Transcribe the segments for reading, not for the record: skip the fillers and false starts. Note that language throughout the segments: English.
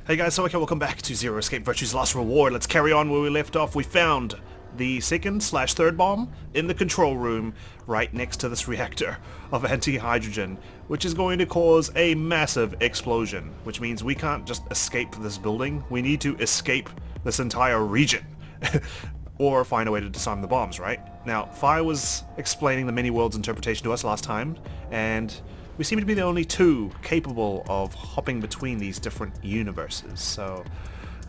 Hey guys, so okay, welcome back to Zero Escape Virtue's Last Reward. Let's carry on where we left off. We found the second/third bomb in the control room right next to this reactor of anti-hydrogen, which is going to cause a massive explosion, which means we can't just escape this building. We need to escape this entire region or find a way to disarm the bombs, right? Now, Fi was explaining the many worlds interpretation to us last time, and we seem to be the only two capable of hopping between these different universes, so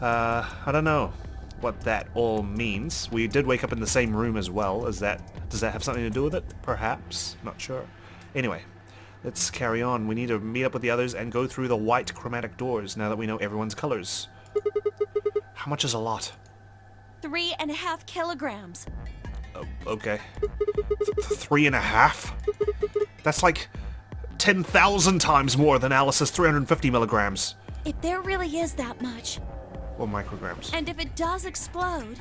I don't know what that all means. We did wake up in the same room as well. Does that have something to do with it? Perhaps? Not sure. Anyway, let's carry on. We need to meet up with the others and go through the white chromatic doors now that we know everyone's colors. How much is a lot? 3.5 kilograms. Okay. 3.5? That's like 10,000 times more than Alice's 350 milligrams. If there really is that much. Or micrograms. And if it does explode...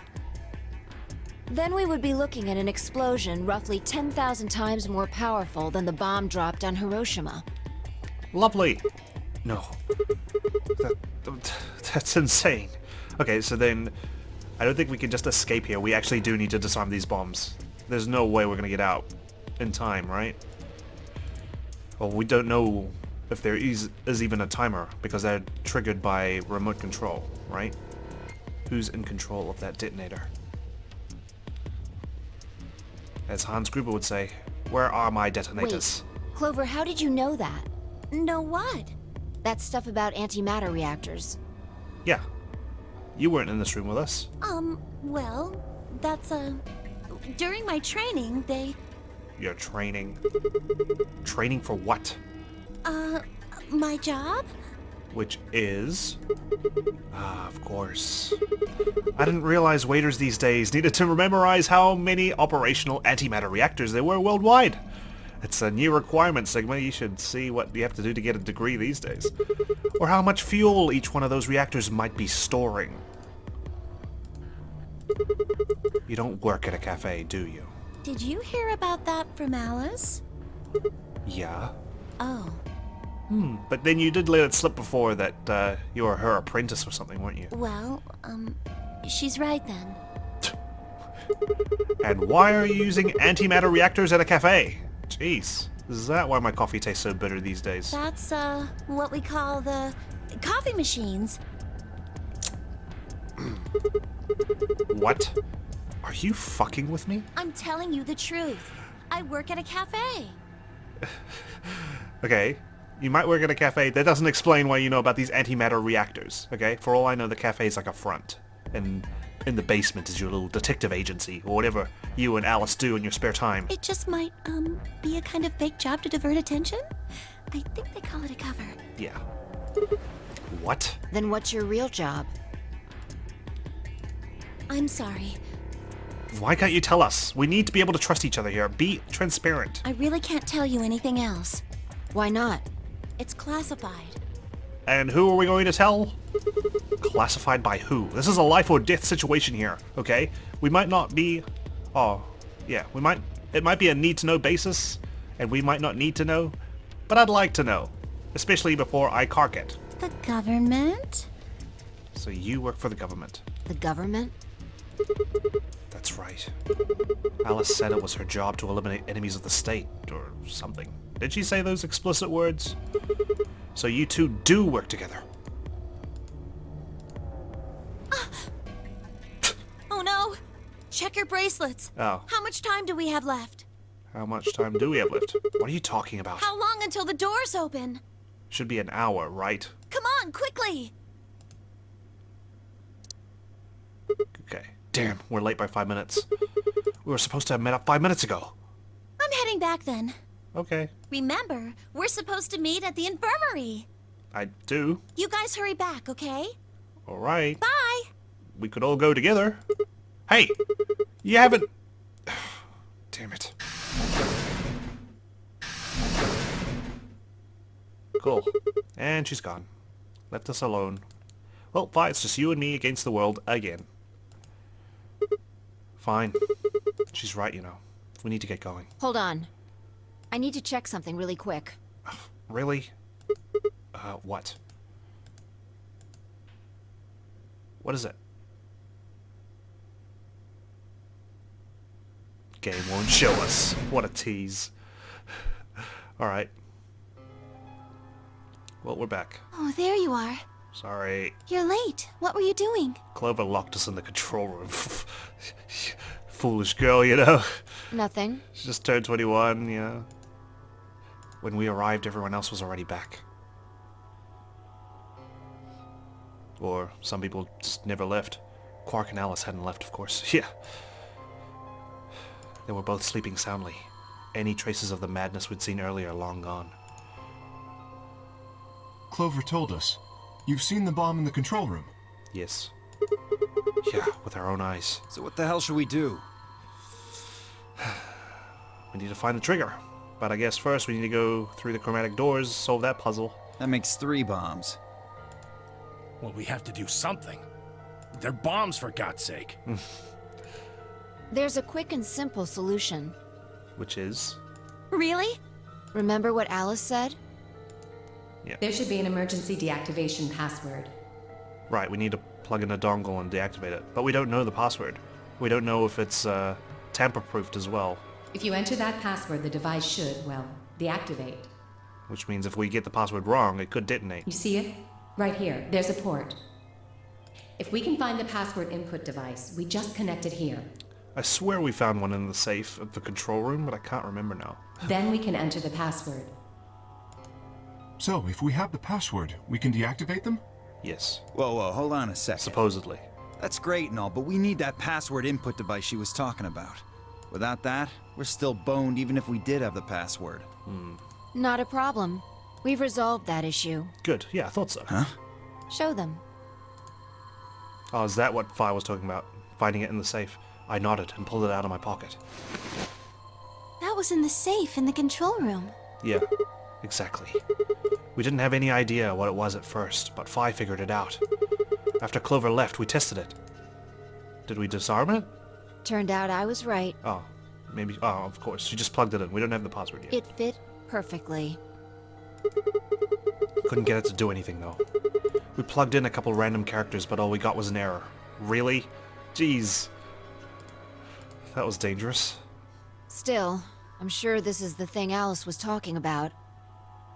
Then we would be looking at an explosion roughly 10,000 times more powerful than the bomb dropped on Hiroshima. Lovely. No. That's insane. Okay, so then I don't think we can just escape here. We actually do need to disarm these bombs. There's no way we're gonna get out in time, right? Well, we don't know if there is even a timer, because they're triggered by remote control, right? Who's in control of that detonator? As Hans Gruber would say, where are my detonators? Wait, Clover, how did you know that? Know what? That stuff about antimatter reactors. Yeah. You weren't in this room with us. Well, that's, during my training, they... Your training? Training for what? My job? Which is... Ah, of course. I didn't realize waiters these days needed to memorize how many operational antimatter reactors there were worldwide. It's a new requirement, Sigma. You should see what you have to do to get a degree these days. Or how much fuel each one of those reactors might be storing. You don't work at a cafe, do you? Did you hear about that from Alice? Yeah. Oh. But then you did let it slip before that you were her apprentice or something, weren't you? Well, she's right then. And why are you using antimatter reactors at a cafe? Jeez. Is that why my coffee tastes so bitter these days? That's, what we call the coffee machines. What? Are you fucking with me? I'm telling you the truth. I work at a cafe. Okay. You might work at a cafe. That doesn't explain why you know about these antimatter reactors, okay? For all I know, the cafe is like a front. And in the basement is your little detective agency, or whatever you and Alice do in your spare time. It just might, be a kind of fake job to divert attention. I think they call it a cover. Yeah. What? Then what's your real job? I'm sorry. Why can't you tell us? We need to be able to trust each other here. Be transparent. I really can't tell you anything else. Why not? It's classified. And who are we going to tell? Classified by who? This is a life or death situation here, okay? We might not be... Oh, yeah, we might... It might be a need-to-know basis, and we might not need to know, but I'd like to know, especially before I cark it. The government? So you work for the government. The government? That's right. Alice said it was her job to eliminate enemies of the state, or something. Did she say those explicit words? So you two do work together. Oh no! Check your bracelets. Oh. How much time do we have left? How much time do we have left? What are you talking about? How long until the doors open? Should be an hour, right? Come on, quickly! Okay. Damn, we're late by 5 minutes. We were supposed to have met up 5 minutes ago. I'm heading back then. Okay. Remember, we're supposed to meet at the infirmary. I do. You guys hurry back, okay? Alright. Bye! We could all go together. Hey! You haven't... Damn it. Cool. And she's gone. Left us alone. Well, fine, it's just you and me against the world again. Fine. She's right, you know. We need to get going. Hold on. I need to check something really quick. Really? What? What is it? Game won't show us. What a tease. Alright. Well, we're back. Oh, there you are. Sorry. You're late. What were you doing? Clover locked us in the control room. Foolish girl, you know. Nothing. She just turned 21, yeah. When we arrived, everyone else was already back. Or some people just never left. Quark and Alice hadn't left, of course. Yeah. They were both sleeping soundly. Any traces of the madness we'd seen earlier are long gone. Clover told us. You've seen the bomb in the control room. Yes. Yeah, with our own eyes. So what the hell should we do? We need to find the trigger. But I guess first we need to go through the chromatic doors, solve that puzzle. That makes 3 bombs. Well, we have to do something. They're bombs, for God's sake. There's a quick and simple solution. Which is? Really? Remember what Alice said? Yeah. There should be an emergency deactivation password. Right, we need to plug in a dongle and deactivate it. But we don't know the password. We don't know if it's tamper-proofed as well. If you enter that password, the device should, well, deactivate. Which means if we get the password wrong, it could detonate. You see it? Right here. There's a port. If we can find the password input device, we just connect it here. I swear we found one in the safe at the control room, but I can't remember now. Then we can enter the password. So, if we have the password, we can deactivate them? Yes, Whoa, hold on a second. supposedly. That's great and all, but we need that password input device she was talking about. Without that, we're still boned even if we did have the password. Not a problem. We've resolved that issue. Good, yeah, I thought so. Huh? Show them. Oh, is that what Fi was talking about? Finding it in the safe. I nodded and pulled it out of my pocket. That was in the safe in the control room. Yeah, exactly. We didn't have any idea what it was at first, but Fi figured it out. After Clover left, we tested it. Did we disarm it? Turned out I was right. Oh, maybe. Oh, of course. She just plugged it in. We don't have the password yet. It fit perfectly. Couldn't get it to do anything, though. We plugged in a couple random characters, but all we got was an error. Really? Jeez. That was dangerous. Still, I'm sure this is the thing Alice was talking about.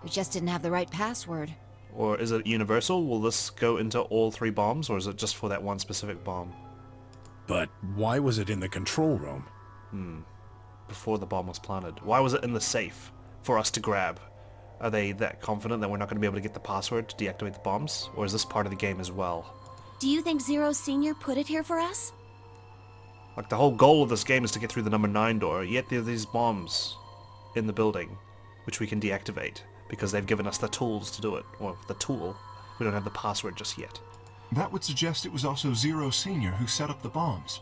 We just didn't have the right password. Or is it universal? Will this go into all 3 bombs, or is it just for that one specific bomb? But why was it in the control room? Before the bomb was planted. Why was it in the safe for us to grab? Are they that confident that we're not going to be able to get the password to deactivate the bombs? Or is this part of the game as well? Do you think Zero Senior put it here for us? Like, the whole goal of this game is to get through the number 9 door, yet there are these bombs in the building, which we can deactivate, because they've given us the tools to do it. Or the tool. We don't have the password just yet. That would suggest it was also Zero Senior who set up the bombs.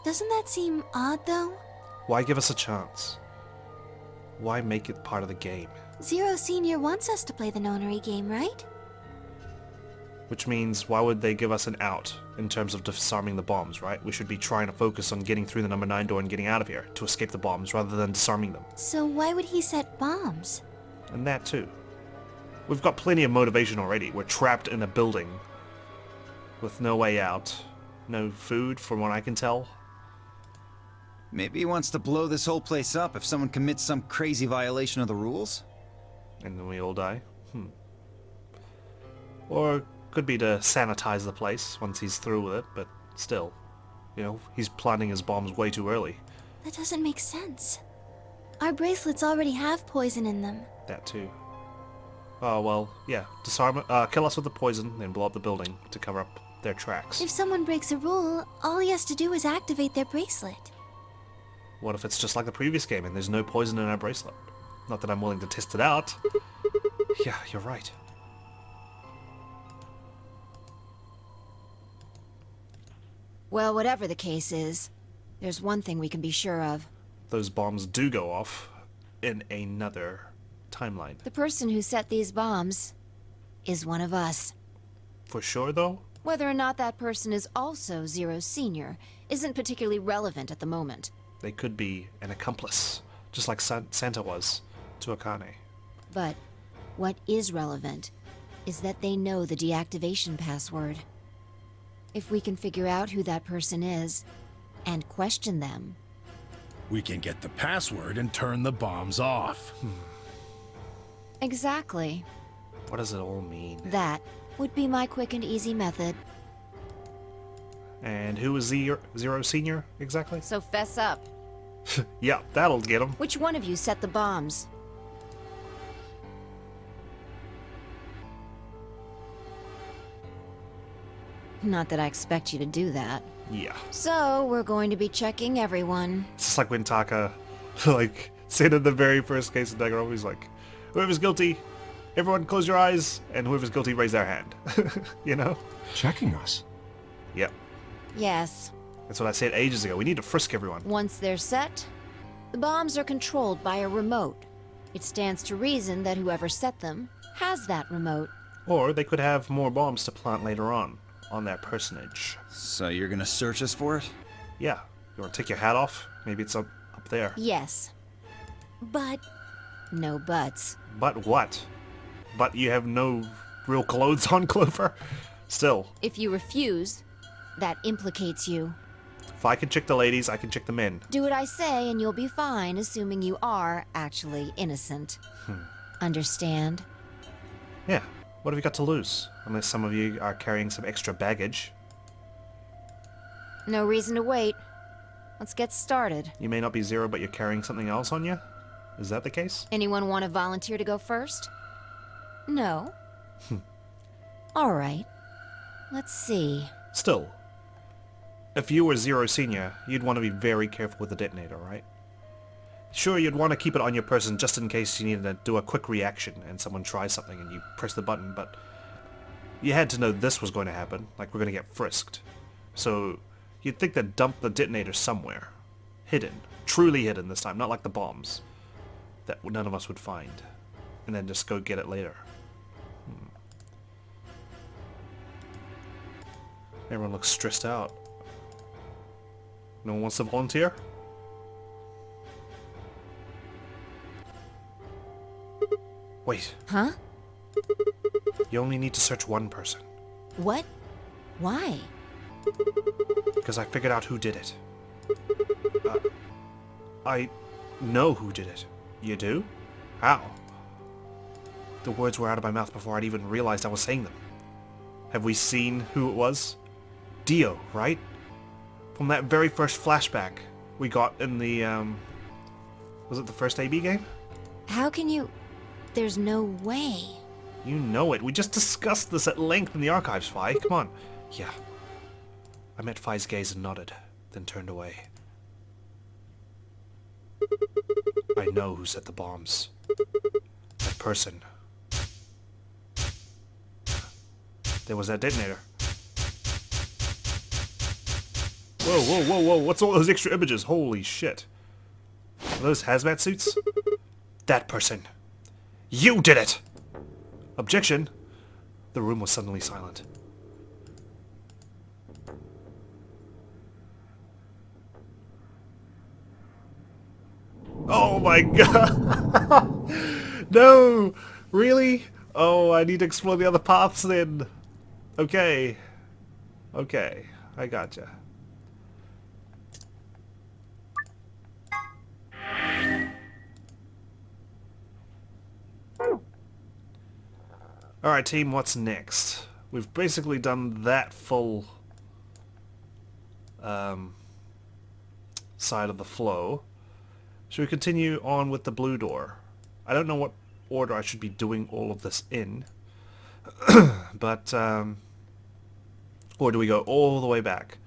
Doesn't that seem odd, though? Why give us a chance? Why make it part of the game? Zero Senior wants us to play the Nonary game, right? Which means, why would they give us an out in terms of disarming the bombs, right? We should be trying to focus on getting through the number 9 door and getting out of here to escape the bombs rather than disarming them. So why would he set bombs? And that too. We've got plenty of motivation already. We're trapped in a building with no way out. No food, from what I can tell. Maybe he wants to blow this whole place up if someone commits some crazy violation of the rules? And then we all die. Or could be to sanitize the place once he's through with it, but still. You know, he's planting his bombs way too early. That doesn't make sense. Our bracelets already have poison in them. That too. Oh, well, yeah. Disarm it, kill us with the poison, then blow up the building to cover up their tracks. If someone breaks a rule, all he has to do is activate their bracelet. What if it's just like the previous game and there's no poison in our bracelet? Not that I'm willing to test it out. Yeah, you're right. Well, whatever the case is, there's one thing we can be sure of. Those bombs do go off in another timeline. The person who set these bombs is one of us. For sure, though? Whether or not that person is also Zero Senior isn't particularly relevant at the moment. They could be an accomplice, just like Santa was to Akane. But what is relevant is that they know the deactivation password. If we can figure out who that person is, and question them. We can get the password and turn the bombs off. Exactly. What does it all mean? That would be my quick and easy method. And who is Zero Senior, exactly? So fess up. Yeah, that'll get him. Which one of you set the bombs? Not that I expect you to do that. Yeah. So, we're going to be checking everyone. It's just like when Taka, like, said in the very first case of Danganronpa, he's like, whoever's guilty, everyone close your eyes, and whoever's guilty, raise their hand. You know? Checking us. Yep. Yes. That's what I said ages ago. We need to frisk everyone. Once they're set, the bombs are controlled by a remote. It stands to reason that whoever set them has that remote. Or they could have more bombs to plant later on their personage. So you're gonna search us for it? Yeah. You want to take your hat off? Maybe it's up there. Yes. But no buts. But what? But you have no real clothes on, Clover? Still. If you refuse, that implicates you. If I can check the ladies, I can check the men. Do what I say and you'll be fine, assuming you are actually innocent. Understand? Yeah. What have you got to lose? Unless some of you are carrying some extra baggage. No reason to wait. Let's get started. You may not be Zero, but you're carrying something else on you? Is that the case? Anyone want to volunteer to go first? No? All right. Let's see. Still, if you were Zero Senior, you'd want to be very careful with the detonator, right? Sure, you'd want to keep it on your person just in case you needed to do a quick reaction and someone tries something and you press the button, but you had to know this was going to happen, like we're going to get frisked. So you'd think they'd dump the detonator somewhere. Hidden. Truly hidden this time, not like the bombs that none of us would find. And then just go get it later. Everyone looks stressed out. No one wants to volunteer? Wait. Huh? You only need to search one person. What? Why? Because I figured out who did it. I know who did it. You do? How? The words were out of my mouth before I'd even realized I was saying them. Have we seen who it was? Dio, right? From that very first flashback we got in the, was it the first AB game? How can you... There's no way. You know it. We just discussed this at length in the archives, Fi. Come on. Yeah. I met Fi's gaze and nodded, then turned away. I know who set the bombs. That person. There was that detonator. Whoa, whoa, whoa, whoa. What's all those extra images? Holy shit. Are those hazmat suits? That person. You did it! Objection. The room was suddenly silent. Oh my god! No! Really? Oh, I need to explore the other paths then. Okay. Okay. I gotcha. Alright team, what's next? We've basically done that full side of the flow. Should we continue on with the blue door? I don't know what order I should be doing all of this in. But, or do we go all the way back?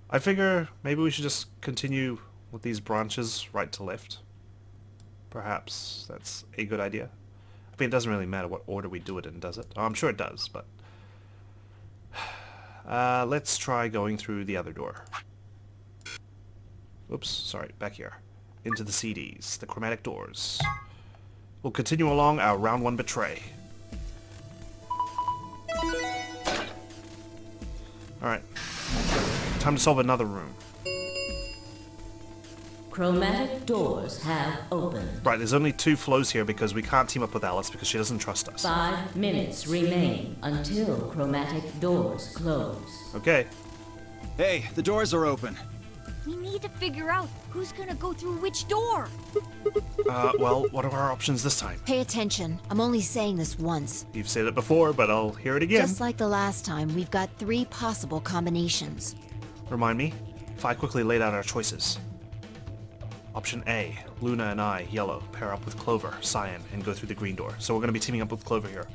I figure maybe we should just continue with these branches right to left. Perhaps that's a good idea. I mean, it doesn't really matter what order we do it in, does it? Oh, I'm sure it does, but... let's try going through the other door. Oops, sorry, back here. Into the CDs, the chromatic doors. We'll continue along our round 1 betray. Alright. Time to solve another room. Chromatic doors have opened. Right, there's only 2 flows here because we can't team up with Alice because she doesn't trust us. 5 minutes remain until chromatic doors close. Okay. Hey, the doors are open. We need to figure out who's gonna go through which door. Well, what are our options this time? Pay attention. I'm only saying this once. You've said it before, but I'll hear it again. Just like the last time, we've got 3 possible combinations. Remind me. If I quickly laid out our choices. Option A, Luna and I, yellow, pair up with Clover, cyan, and go through the green door. So we're going to be teaming up with Clover here.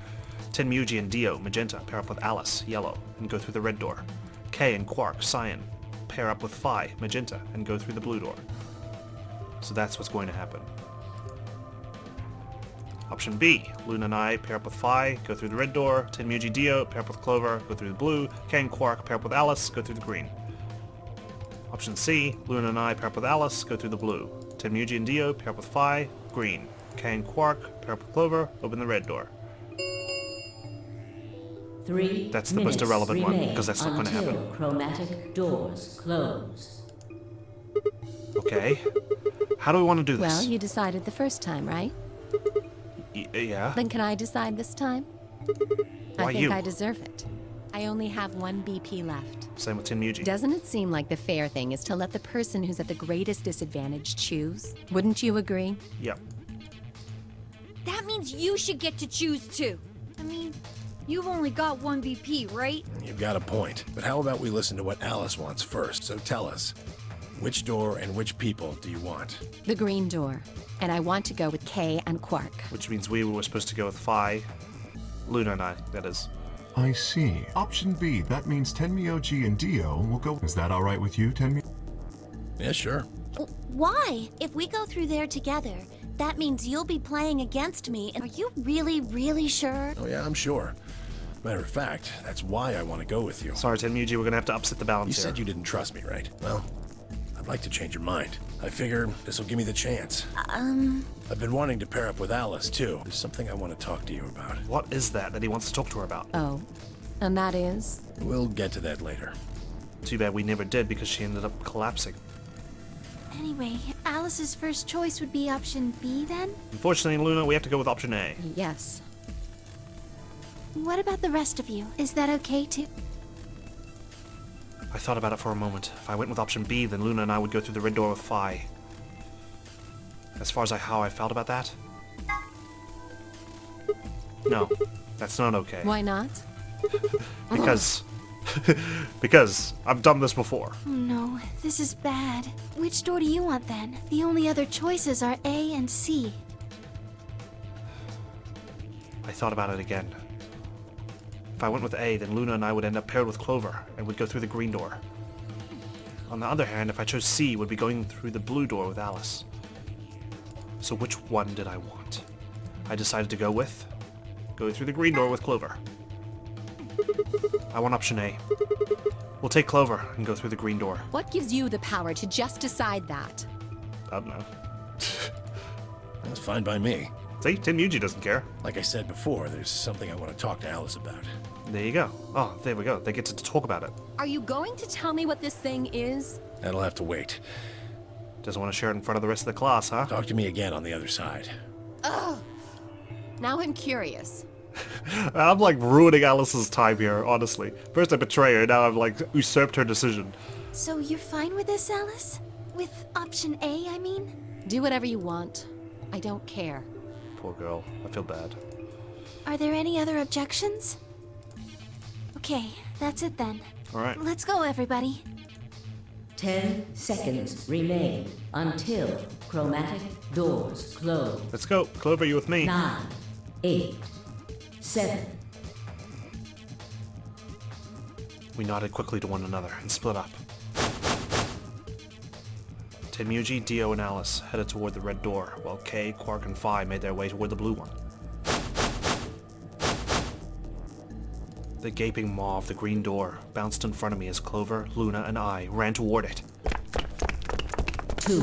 Tenmuji and Dio, magenta, pair up with Alice, yellow, and go through the red door. Kay and Quark, cyan, pair up with Phi, magenta, and go through the blue door. So that's what's going to happen. Option B, Luna and I, pair up with Phi, go through the red door. Tenmuji, Dio, pair up with Clover, go through the blue. Kay and Quark, pair up with Alice, go through the green. Option C, Luna and I pair up with Alice, go through the blue. Tenmuji and Dio pair up with Phi, green. Kay and Quark pair up with Clover, open the red door. 3 That's the most irrelevant one, because that's not going to happen. until chromatic doors close. Okay. How do we want to do this? Well, you decided the first time, right? Yeah? Then can I decide this time? Why I think you? I deserve it. I only have 1 BP left. Same with Tenmuji. Doesn't it seem like the fair thing is to let the person who's at the greatest disadvantage choose? Wouldn't you agree? Yep. That means you should get to choose too. I mean, you've only got 1 BP, right? You've got a point. But how about we listen to what Alice wants first? So tell us, which door and which people do you want? The green door. And I want to go with Kay and Quark. Which means we were supposed to go with Phi. Luna and I, that is. I see. Option B, that means Tenmyoji and Dio will go. Is that alright with you, Tenmi? Yeah, sure. Why? If we go through there together, that means you'll be playing against me. And are you really, really sure? Oh yeah, I'm sure. Matter of fact, that's why I want to go with you. Sorry, Tenmuji, we're going to have to upset the balance You here. said you didn't trust me, right? Well, I'd like to change your mind. I figure this will give me the chance. I've been wanting to pair up with Alice, too. There's something I want to talk to you about. What is that he wants to talk to her about? Oh. And that is? We'll get to that later. Too bad we never did because she ended up collapsing. Anyway, Alice's first choice would be option B then? Unfortunately, Luna, we have to go with option A. Yes. What about the rest of you? Is that okay too? I thought about it for a moment. If I went with option B, then Luna and I would go through the red door with Phi. As far as how I felt about that? No, that's not okay. Why not? Because... because I've done this before. Oh no, this is bad. Which door do you want then? The only other choices are A and C. I thought about it again. If I went with A, then Luna and I would end up paired with Clover, and would go through the green door. On the other hand, if I chose C, would be going through the blue door with Alice. So which one did I want? I decided to go through the green door with Clover. I want option A. We'll take Clover and go through the green door. What gives you the power to just decide that? I don't know. That's fine by me. See, Tenmuji doesn't care. Like I said before, there's something I want to talk to Alice about. There you go. Oh, there we go. They get to talk about it. Are you going to tell me what this thing is? That'll have to wait. Doesn't want to share it in front of the rest of the class, huh? Talk to me again on the other side. Ugh. Now I'm curious. I'm like ruining Alice's time here, honestly. First I betray her, now I've like usurped her decision. So you're fine with this, Alice? With option A, I mean? Do whatever you want. I don't care. Poor girl. I feel bad. Are there any other objections? Okay, that's it then. Alright. Let's go, everybody. 10 seconds remain until chromatic doors close. Let's go. Clover, you with me? 9, 8, 7. We nodded quickly to one another and split up. Tenmuji, Dio, and Alice headed toward the red door, while Kay, Quark, and Phi made their way toward the blue one. The gaping maw of the green door bounced in front of me as Clover, Luna, and I ran toward it. 2,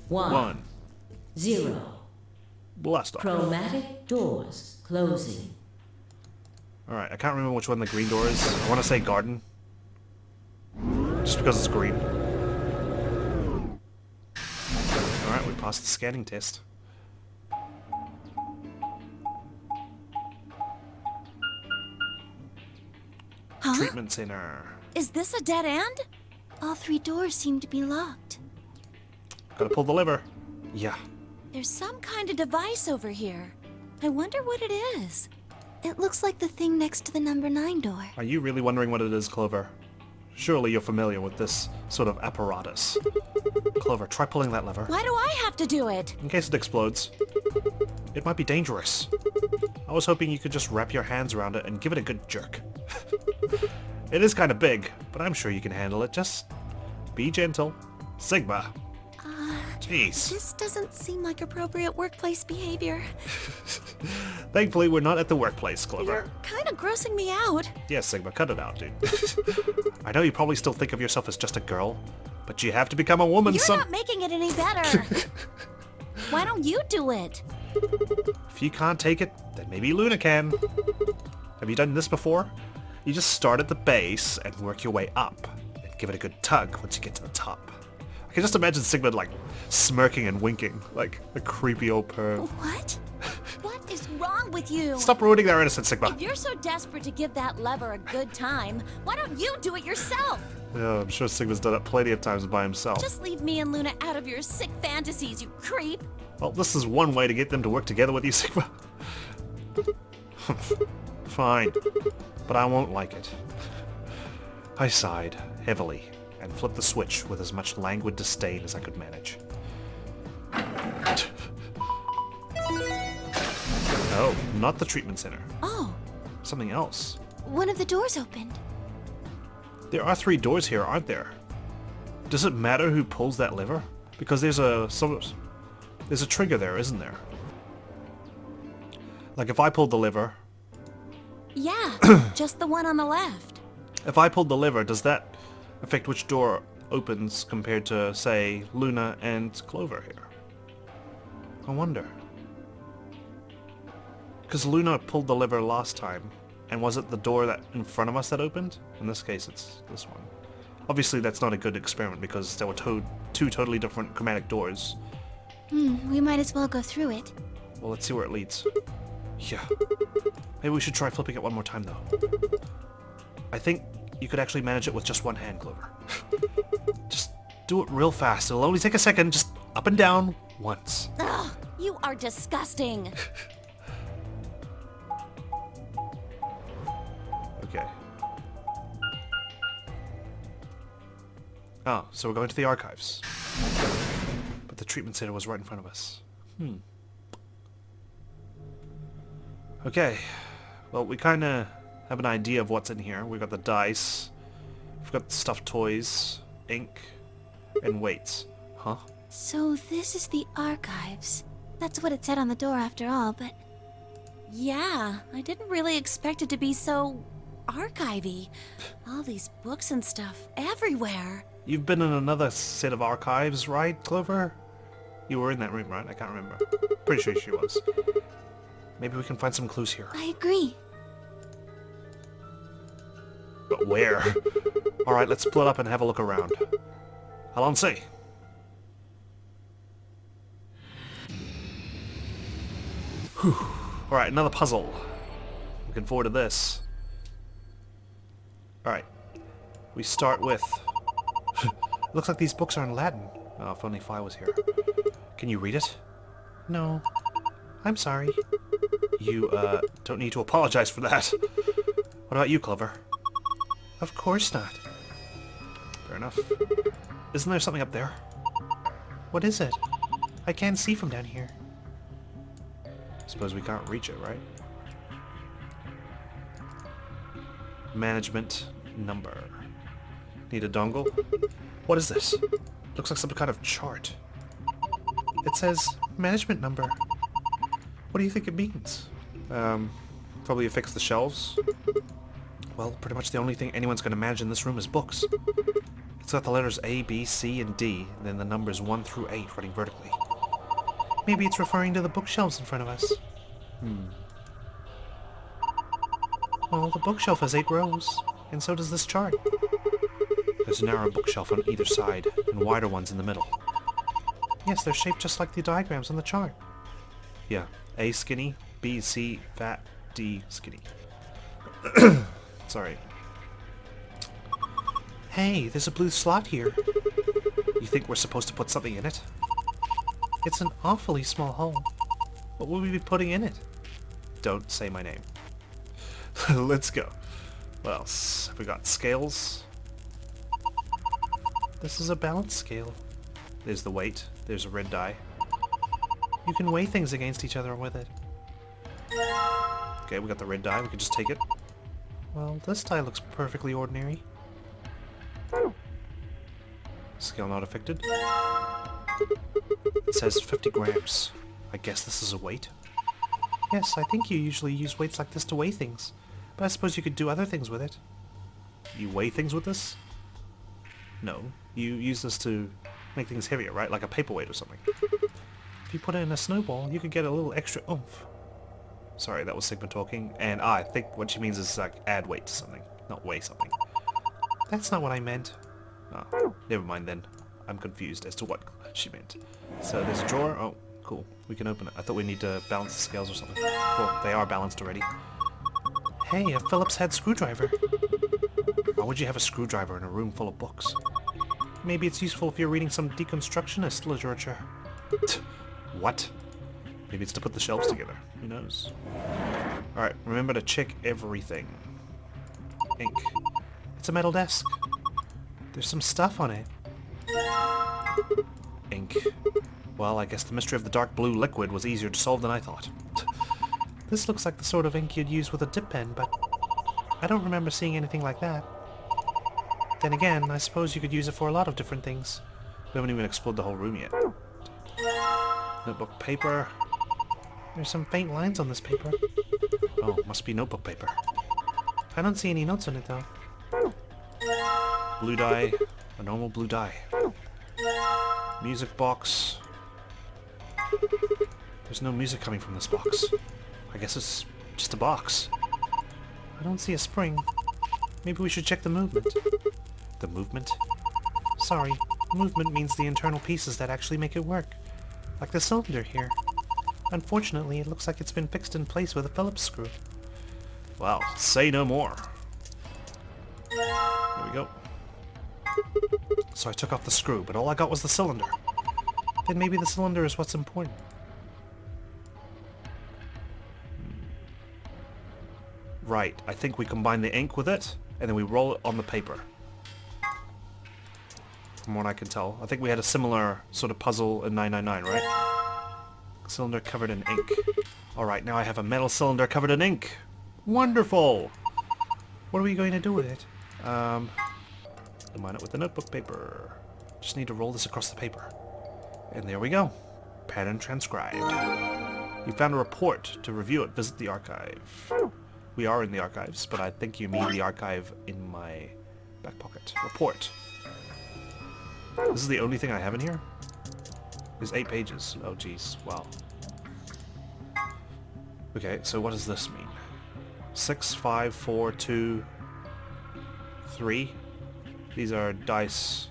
1, 0. Blast off. Chromatic doors closing. Alright, I can't remember which one the green door is. I want to say garden. Just because it's green. Pass the scanning test. Huh? Treatment center. Is this a dead end? All 3 doors seem to be locked. Gotta pull the lever. Yeah. There's some kind of device over here. I wonder what it is. It looks like the thing next to the number 9 door. Are you really wondering what it is, Clover? Surely you're familiar with this sort of apparatus. Clover, try pulling that lever. Why do I have to do it? In case it explodes. It might be dangerous. I was hoping you could just wrap your hands around it and give it a good jerk. It is kind of big, but I'm sure you can handle it. Just be gentle. Sigma. Jeez. This doesn't seem like appropriate workplace behavior. Thankfully, we're not at the workplace, Clover. You're kind of grossing me out. Yes, Sigma, cut it out, dude. I know you probably still think of yourself as just a girl, but you have to become a woman You're not making it any better. Why don't you do it? If you can't take it, then maybe Luna can. Have you done this before? You just start at the base and work your way up, and give it a good tug once you get to the top. I can just imagine Sigma like smirking and winking, like a creepy old perv. What? What is wrong with you? Stop ruining their innocence, Sigma. If you're so desperate to give that lever a good time, why don't you do it yourself? Yeah, I'm sure Sigma's done it plenty of times by himself. Just leave me and Luna out of your sick fantasies, you creep. Well, this is one way to get them to work together with you, Sigma. Fine, but I won't like it. I sighed heavily and flipped the switch with as much languid disdain as I could manage. Oh, not the treatment center. Oh, Something else. one of the doors opened. There are 3 doors here, aren't there? Does it matter who pulls that lever? Because there's a trigger there, isn't there? Like if I pulled the lever, Yeah, just the one on the left. if I pulled the lever, does that affect which door opens compared to, say, Luna and Clover here? I wonder. Because Luna pulled the lever last time, and was it the door that in front of us that opened? In this case, it's this one. Obviously, that's not a good experiment because there were 2 totally different chromatic doors. We might as well go through it. Well, let's see where it leads. Yeah. Maybe we should try flipping it one more time, though. I think you could actually manage it with just one hand, Clover. Just do it real fast. It'll only take a second. Just up and down once. Ugh, you are disgusting. Okay. Oh, so we're going to the archives. But the treatment center was right in front of us. Okay. Well, we kind of have an idea of what's in here. We've got the dice. We've got stuffed toys, ink, and weights. Huh? So this is the archives. That's what it said on the door after all, but... Yeah, I didn't really expect it to be so... archivy. All these books and stuff everywhere. You've been in another set of archives, right, Clover? You were in that room, right? I can't remember. Pretty sure she was. Maybe we can find some clues here. I agree. But where? Alright, let's split up and have a look around. Allons-y. Alright, another puzzle. Looking forward to this. Alright. We start with... Looks like these books are in Latin. Oh, if only Phi was here. Can you read it? No. I'm sorry. You, don't need to apologize for that. What about you, Clover? Of course not. Fair enough. Isn't there something up there? What is it? I can't see from down here. Suppose we can't reach it, right? Management number. Need a dongle? What is this? Looks like some kind of chart. It says management number. What do you think it means? Probably affix the shelves. Well, pretty much the only thing anyone's going to manage in this room is books. It's got the letters A, B, C, and D, and then the numbers 1 through 8 running vertically. Maybe it's referring to the bookshelves in front of us. Well, the bookshelf has 8 rows, and so does this chart. There's a narrow bookshelf on either side, and wider ones in the middle. Yes, they're shaped just like the diagrams on the chart. Yeah, A skinny, B C fat, D skinny. Sorry. Hey, there's a blue slot here. You think we're supposed to put something in it? It's an awfully small hole. What will we be putting in it? Don't say my name. Let's go. What else? Have we got scales? This is a balance scale. There's the weight. There's a red die. You can weigh things against each other with it. Okay, we got the red die. We can just take it. Well, this die looks perfectly ordinary. Scale not affected. It says 50 grams. I guess this is a weight. Yes, I think you usually use weights like this to weigh things. But I suppose you could do other things with it. You weigh things with this? No. You use this to make things heavier, right? Like a paperweight or something. If you put it in a snowball, you could get a little extra oomph. Sorry, that was Sigma talking. And I think what she means is like add weight to something, not weigh something. That's not what I meant. Oh, never mind then. I'm confused as to what she meant. So there's a drawer. Oh, cool. We can open it. I thought we need to balance the scales or something. Well, they are balanced already. Hey, a Phillips head screwdriver. Why would you have a screwdriver in a room full of books? Maybe it's useful if you're reading some deconstructionist literature. What? Maybe it's to put the shelves together. Who knows? Alright, remember to check everything. Ink. It's a metal desk. There's some stuff on it. Ink. Well, I guess the mystery of the dark blue liquid was easier to solve than I thought. This looks like the sort of ink you'd use with a dip pen, but I don't remember seeing anything like that. Then again, I suppose you could use it for a lot of different things. We haven't even explored the whole room yet. Notebook paper. There's some faint lines on this paper. Oh, must be notebook paper. I don't see any notes on it though. Blue die. A normal blue die. Music box. There's no music coming from this box. I guess it's just a box. I don't see a spring. Maybe we should check the movement. The movement? Sorry, movement means the internal pieces that actually make it work. Like the cylinder here. Unfortunately, it looks like it's been fixed in place with a Phillips screw. Well, say no more. There we go. So I took off the screw, but all I got was the cylinder. Then maybe the cylinder is what's important. Right, I think we combine the ink with it, and then we roll it on the paper. From what I can tell. I think we had a similar sort of puzzle in 999, right? Cylinder covered in ink. Alright, now I have a metal cylinder covered in ink. Wonderful! What are we going to do with it? Combine it with the notebook paper. Just need to roll this across the paper. And there we go. Pattern transcribed. You found a report. To review it, visit the archive. We are in the archives, but I think you mean the archive in my back pocket. Report. This is the only thing I have in here? There's 8 pages. Oh jeez. Wow. Okay, so what does this mean? 6, 5, 4, 2, 3. These are dice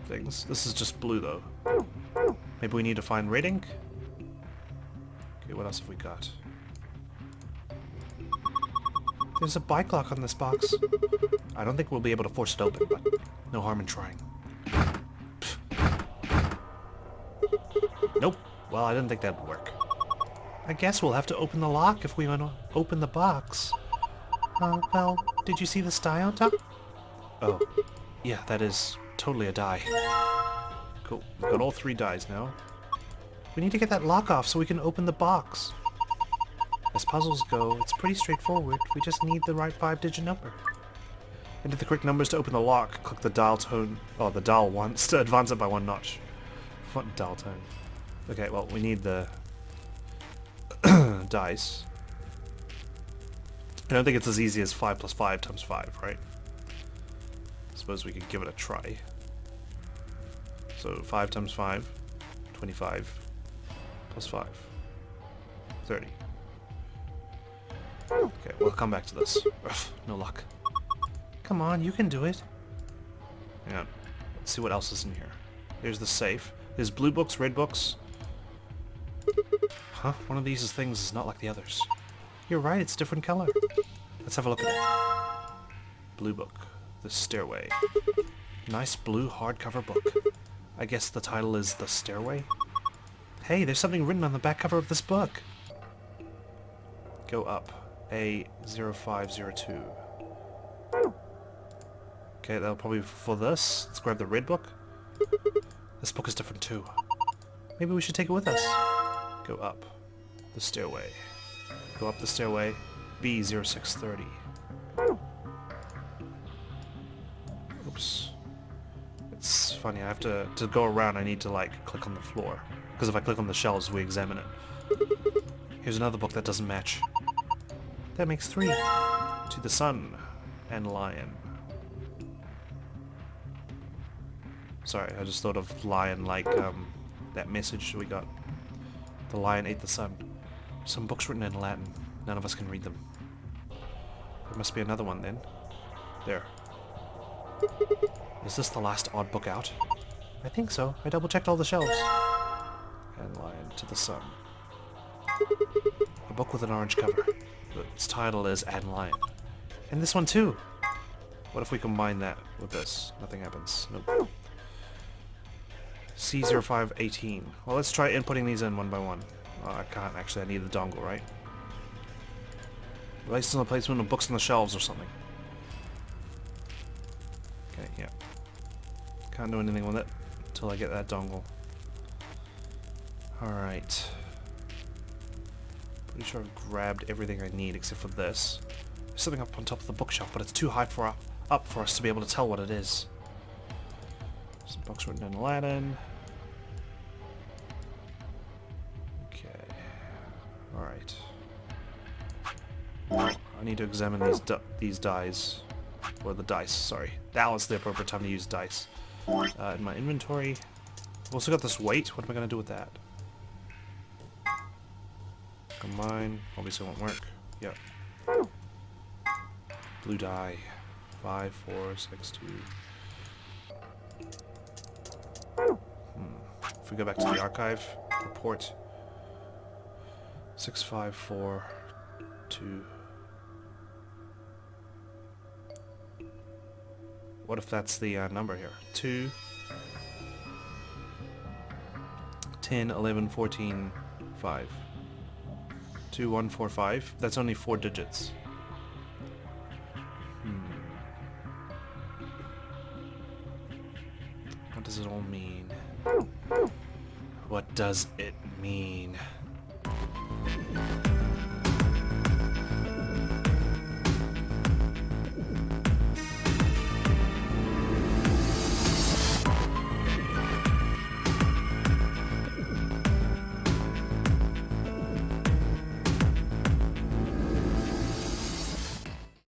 things. This is just blue though. Maybe we need to find red ink? Okay, what else have we got? There's a bike lock on this box. I don't think we'll be able to force it open, but no harm in trying. Nope. Well, I didn't think that would work. I guess we'll have to open the lock if we want to open the box. Well, did you see this die on top? Oh, yeah, that is totally a die. Cool. We've got all 3 dies now. We need to get that lock off so we can open the box. As puzzles go, it's pretty straightforward. We just need the right 5-digit number. Enter the correct numbers to open the lock. Click the dial tone. Oh, the dial once to advance it by 1 notch. What dial tone? Okay, well, we need the dice. I don't think it's as easy as 5 plus 5 times 5, right? I suppose we could give it a try. So 5 times 5, 25, plus 5, 30. Okay, we'll come back to this. Ugh, no luck. Come on, you can do it. Hang on. Let's see what else is in here. Here's the safe. There's blue books, red books. Huh? One of these things is not like the others. You're right, it's a different color. Let's have a look at it. Blue book. The Stairway. Nice blue hardcover book. I guess the title is The Stairway? Hey, there's something written on the back cover of this book. Go up. A0502. Okay, that'll probably be for this. Let's grab the red book. This book is different too. Maybe we should take it with us. Go up. The stairway. Go up the stairway. B0630. Oops. It's funny, I have to go around, I need to like click on the floor. Because if I click on the shelves, we examine it. Here's another book that doesn't match. That makes 3. To the Sun and Lion. Sorry, I just thought of lion like that message we got. The lion ate the sun. Some books written in Latin. None of us can read them. There must be another one then. There. Is this the last odd book out? I think so. I double-checked all the shelves. And Lion to the Sun. A book with an orange cover. Its title is And Lion. And this one too! What if we combine that with this? Nothing happens. Nope. C0518. Well, let's try inputting these in one by one. Oh, I can't actually. I need the dongle, right? Devices on the placement of books on the shelves or something. Okay, yeah. Can't do anything with it until I get that dongle. Alright. Pretty sure I've grabbed everything I need except for this. There's something up on top of the bookshelf, but it's too high up for us to be able to tell what it is. Some books written in Latin. Okay. Alright. I need to examine these dies. Or the dice, sorry. Now is the appropriate time to use dice. In my inventory. I've also got this weight. What am I going to do with that? Combine. Obviously won't work. Yep. Blue die. 5, 4, 6, 2. If we go back to the archive, report 6542. What if that's the number here? 2, 10, 11, 14, 5. 2, 1, 4, 5. That's only 4 digits. What does it all mean? What does it mean?